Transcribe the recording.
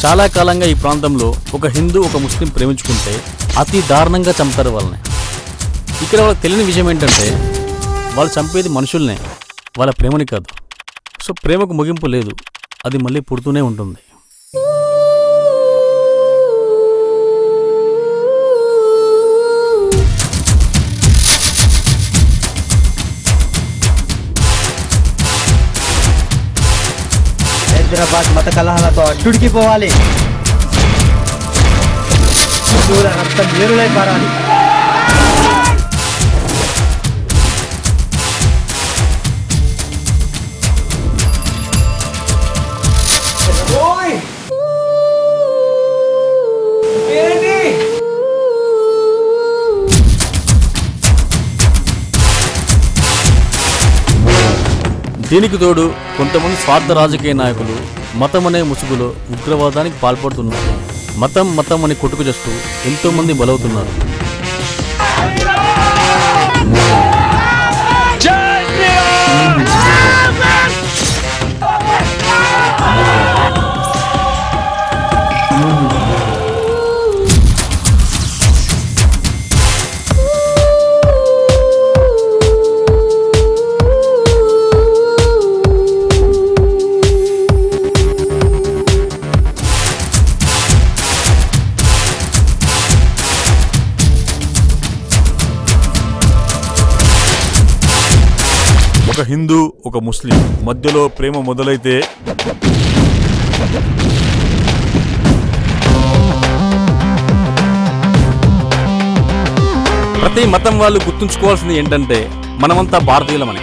చాలా కాలంగా ఈ ప్రాంతంలో ఒక హిందూ ఒక ముస్లిం ప్రేమించుకుంటే అతి దారుణంగా చంపుతారు వాళ్ళని. ఇక్కడ వాళ్ళకి తెలియని విషయం ఏంటంటే వాళ్ళు చంపేది మనుషుల్నే, వాళ్ళ ప్రేమని కాదు. సో ప్రేమకు ముగింపు లేదు, అది మళ్ళీ పుడుతూనే ఉంటుంది. హైదరాబాద్ మత కలహాలతో అడ్డుడికిపోవాలి, హిందువుల రక్తం ఏరులై పారాలి. దీనికి తోడు కొంతమంది స్వార్థ రాజకీయ నాయకులు మతం అనే ముసుగులో ఉగ్రవాదానికి పాల్పడుతున్నారు. మతం మతం అని కొట్టుకు చేస్తూ ఎంతోమంది బలవుతున్నారు. ఒక హిందూ ఒక ముస్లిం మధ్యలో ప్రేమ మొదలైతే ప్రతి మతం వాళ్ళు గుర్తుంచుకోవాల్సింది ఏంటంటే మనమంతా భారతీయులమని.